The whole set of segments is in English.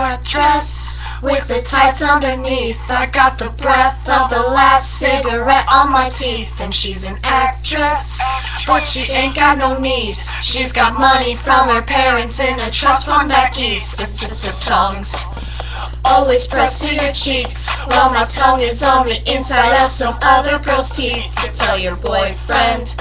red dress with the tights underneath. I got the breath of the last cigarette on my teeth. And she's an actress, but she ain't got no need. She's got money from her parents in a trust fund back east. Tongues always pressed to your cheeks, while my tongue is on the inside of some other girl's teeth. To tell your boyfriend,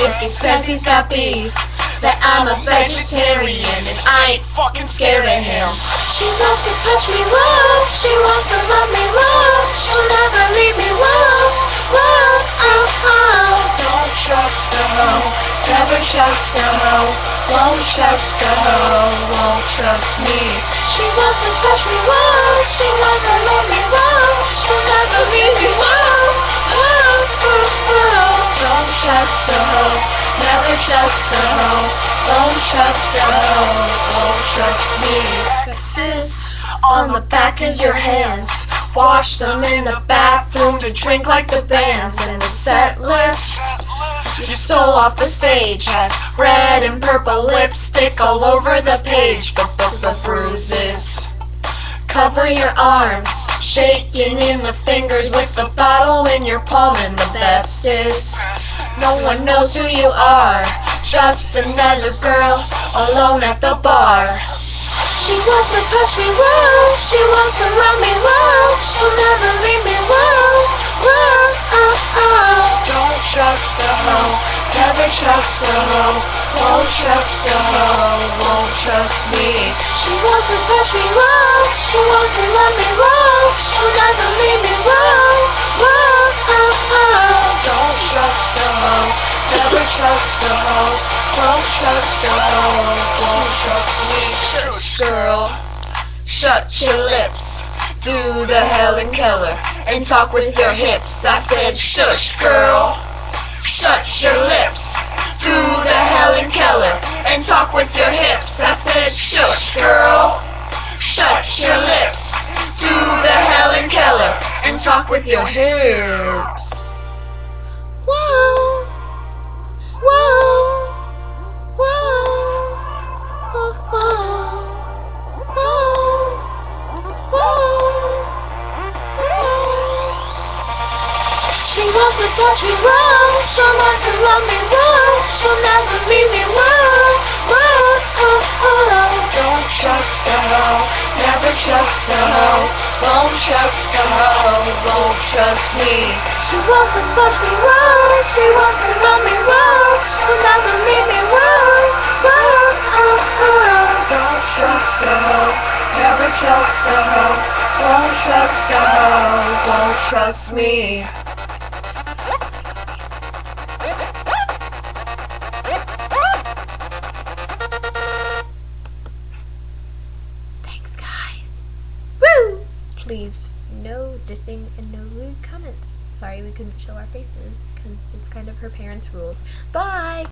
if he says he's got beef, that I'm a vegetarian and I ain't fucking scared of him. She wants to touch me, love. She wants to love me, love. She'll never leave me, love. Love, oh, oh. Don't trust a hoe, never trust a hoe. Won't trust a hoe, won't trust me. She wants to touch me, love. She wants to love me, love. She'll never leave me, love. Love, oh, oh. Don't trust a hoe, never trust a hoe. Won't trust a hoe, won't trust me. Kisses on the back of your hands, wash them in the bathroom to drink like the bands. And the set list you stole off the stage had red and purple lipstick all over the page. But the bruises cover your arms, shaking in the fingers with the bottle in your palm. And the best is, no one knows who you are, just another girl alone at the bar. She wants to touch me, love. She wants to love me, love. She'll never leave me, love. Love, oh, oh. Don't trust a hoe, never trust a hoe. Won't trust a hoe, won't trust me. She wants to touch me, love. She wants to love me, love. She'll never leave me, love. Love, oh, oh. Don't trust a hoe, never trust a hoe. Won't trust a hoe, won't trust me. Shush, girl, shut your lips. Do the Helen Keller and talk with your hips. I said shush, girl, shut your lips. Do the Helen Keller and talk with your hips. I said shush, girl, shut your lips. Do the Helen Keller and talk with your hips. Whoa, whoa, whoa, oh, oh. She wants to touch me, love. She wants to love me, love. She'll never leave me, love. Love, oh, oh. Don't trust a hoe, never trust a hoe. Won't trust a hoe, won't trust me. She wants to touch me, love. She wants to love me, love. She'll never leave me, love. Love, oh, oh. Don't trust a hoe, never trust a hoe. Won't trust a hoe, won't trust me. Please, no dissing and no rude comments. Sorry we couldn't show our faces, because it's kind of her parents' rules. Bye!